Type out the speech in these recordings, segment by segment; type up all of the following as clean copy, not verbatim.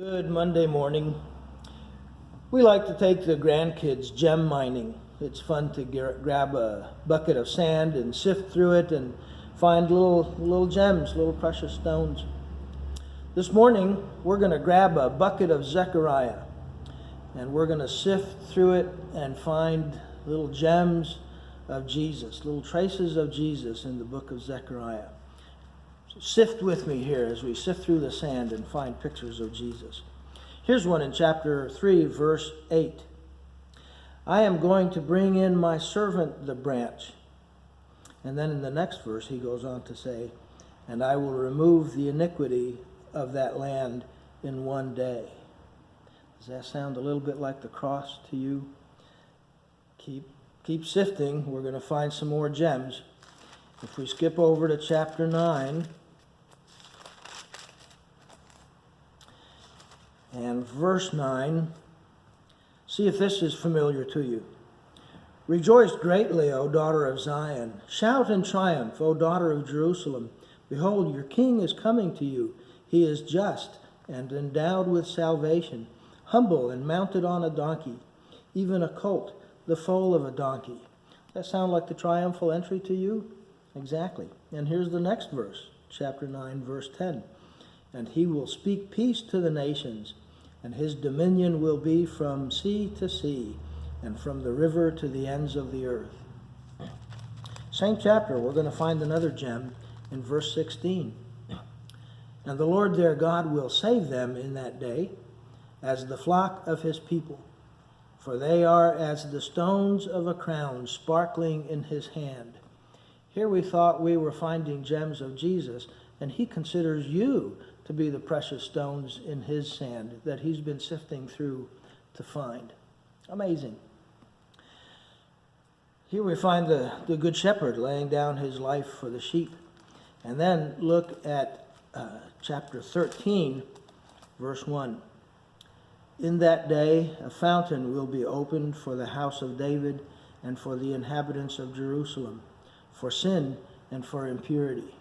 Good Monday morning. We like to take the grandkids gem mining. It's fun to grab a bucket of sand and sift through it and find little gems, little precious stones. This morning, we're going to grab a bucket of Zechariah and we're going to sift through it and find little gems of Jesus, little traces of Jesus in the book of Zechariah. Sift with me here as we sift through the sand and find pictures of Jesus. Here's one in chapter 3, verse 8. I am going to bring in my servant the branch. And then in the next verse he goes on to say, and I will remove the iniquity of that land in one day. Does that sound a little bit like the cross to you? Keep sifting. We're going to find some more gems. If we skip over to chapter 9, and verse 9, see if this is familiar to you. Rejoice greatly, O daughter of Zion. Shout in triumph, O daughter of Jerusalem. Behold, your king is coming to you. He is just and endowed with salvation, humble and mounted on a donkey, even a colt, the foal of a donkey. Does that sound like the triumphal entry to you? Exactly. And here's the next verse, chapter 9, verse 10. And he will speak peace to the nations, and his dominion will be from sea to sea, and from the river to the ends of the earth. Same chapter, we're going to find another gem in verse 16. And the Lord their God will save them in that day, as the flock of his people. For they are as the stones of a crown sparkling in his hand. Here we thought we were finding gems of Jesus, and he considers you to be the precious stones in his sand that he's been sifting through to find. Amazing. Here we find the good shepherd laying down his life for the sheep. And then look at chapter 13, verse 1. In that day a fountain will be opened for the house of David and for the inhabitants of Jerusalem, for sin and for impurity.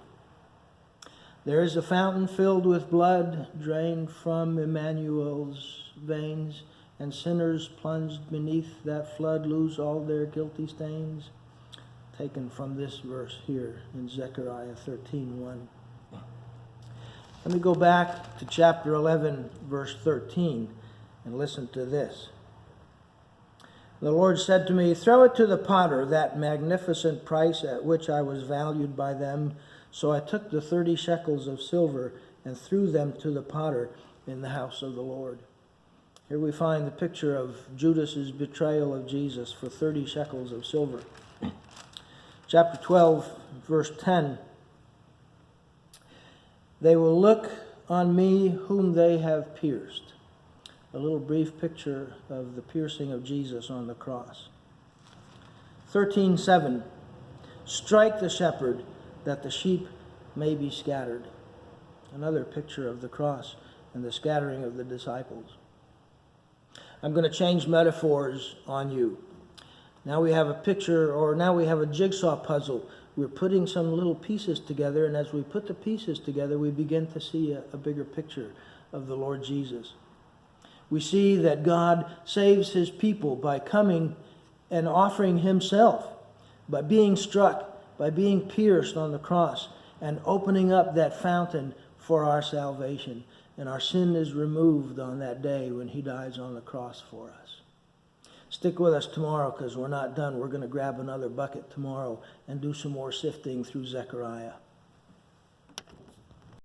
There is a fountain filled with blood, drained from Emmanuel's veins, and sinners plunged beneath that flood lose all their guilty stains. Taken from this verse here in Zechariah 13:1. Let me go back to chapter 11, verse 13, and listen to this. The Lord said to me, throw it to the potter, that magnificent price at which I was valued by them. So I took the 30 shekels of silver and threw them to the potter in the house of the Lord. Here we find the picture of Judas's betrayal of Jesus for 30 shekels of silver. Chapter 12, verse 10. They will look on me whom they have pierced. A little brief picture of the piercing of Jesus on the cross. 13:7. Strike the shepherd, that the sheep may be scattered. Another picture of the cross and the scattering of the disciples. I'm going to change metaphors on you. Now we have a picture, or now we have a jigsaw puzzle. We're putting some little pieces together, and as we put the pieces together, we begin to see a bigger picture of the Lord Jesus. We see that God saves his people by coming and offering himself, by being struck, by being pierced on the cross, and opening up that fountain for our salvation. And our sin is removed on that day when he dies on the cross for us. Stick with us tomorrow because we're not done. We're going to grab another bucket tomorrow and do some more sifting through Zechariah.